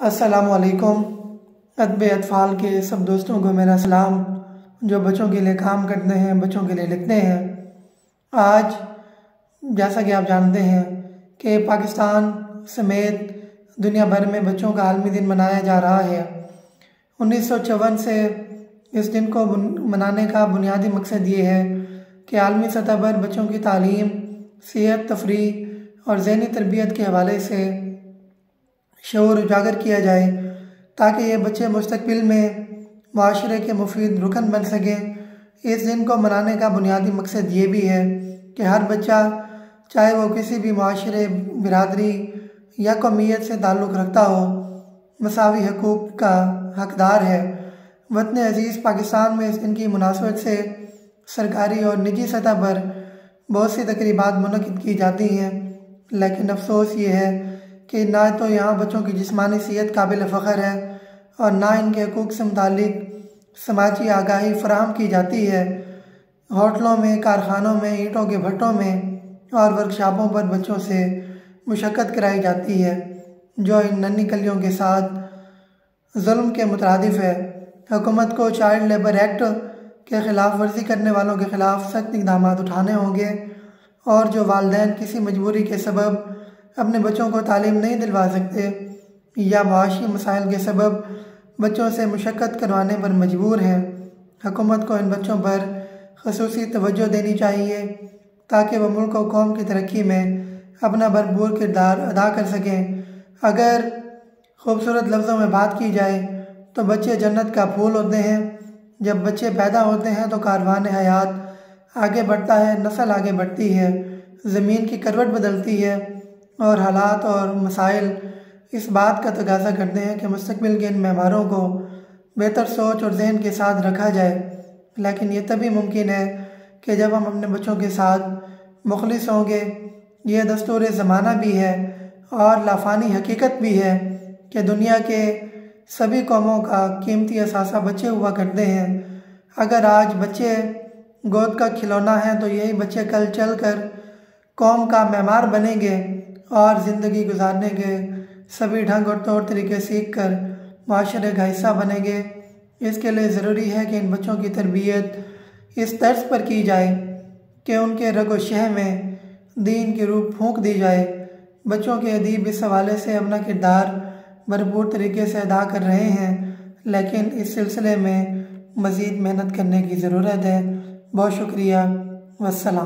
السلام علیکم۔ ادب اطفال کے سب دوستوں کو میرا سلام، جو بچوں کے لیے کام کرتے ہیں، بچوں کے لیے لکھتے ہیں۔ آج جیسا کہ آپ جانتے ہیں کہ پاکستان سمیت دنیا بھر میں بچوں کا عالمی دن منایا جا رہا ہے۔ 1954 سے اس دن کو منانے کا بنیادی مقصد یہ ہے کہ عالمی سطح پر بچوں کی تعلیم، صحت، تفریح اور ذہنی تربیت کے حوالے سے شعور اجاگر کیا جائے تاکہ یہ بچے مستقبل میں معاشرے کے مفید رکن بن سکیں۔ اس دن کو منانے کا بنیادی مقصد یہ بھی ہے کہ ہر بچہ، چاہے وہ کسی بھی معاشرے، برادری یا قومیت سے تعلق رکھتا ہو، مساوی حقوق کا حقدار ہے۔ وطن عزیز پاکستان میں اس دن کی مناسبت سے سرکاری اور نجی سطح پر بہت سی تقریبات منعقد کی جاتی ہیں، لیکن افسوس یہ ہے کہ نہ تو یہاں بچوں کی جسمانی صحت قابل فخر ہے اور نہ ان کے حقوق سے متعلق سماجی آگاہی فراہم کی جاتی ہے۔ ہوٹلوں میں، کارخانوں میں، اینٹوں کے بھٹوں میں اور ورکشاپوں پر بچوں سے مشقت کرائی جاتی ہے، جو ان ننھی کلیوں کے ساتھ ظلم کے مترادف ہے۔ حکومت کو چائلڈ لیبر ایکٹ کے خلاف ورزی کرنے والوں کے خلاف سخت اقدامات اٹھانے ہوں گے، اور جو والدین کسی مجبوری کے سبب اپنے بچوں کو تعلیم نہیں دلوا سکتے یا معاشی مسائل کے سبب بچوں سے مشقت کروانے پر مجبور ہیں، حکومت کو ان بچوں پر خصوصی توجہ دینی چاہیے تاکہ وہ ملک و قوم کی ترقی میں اپنا بھرپور کردار ادا کر سکیں۔ اگر خوبصورت لفظوں میں بات کی جائے تو بچے جنت کا پھول ہوتے ہیں۔ جب بچے پیدا ہوتے ہیں تو کاروان حیات آگے بڑھتا ہے، نسل آگے بڑھتی ہے، زمین کی کروٹ بدلتی ہے، اور حالات اور مسائل اس بات کا تقاضا کرتے ہیں کہ مستقبل کے ان معماروں کو بہتر سوچ اور ذہن کے ساتھ رکھا جائے۔ لیکن یہ تبھی ممکن ہے کہ جب ہم اپنے بچوں کے ساتھ مخلص ہوں گے۔ یہ دستور زمانہ بھی ہے اور لافانی حقیقت بھی ہے کہ دنیا کے سبھی قوموں کا قیمتی اثاثہ بچے ہوا کرتے ہیں۔ اگر آج بچے گود کا کھلونا ہیں تو یہی بچے کل چل کر قوم کا معمار بنیں گے اور زندگی گزارنے کے سبھی ڈھنگ اور طور طریقے سیکھ کر معاشرے کا حصہ بنیں گے۔ اس کے لیے ضروری ہے کہ ان بچوں کی تربیت اس طرز پر کی جائے کہ ان کے رگ و شہ میں دین کی روح پھونک دی جائے۔ بچوں کے ادیب اس حوالے سے اپنا کردار بھرپور طریقے سے ادا کر رہے ہیں، لیکن اس سلسلے میں مزید محنت کرنے کی ضرورت ہے۔ بہت شکریہ، والسلام۔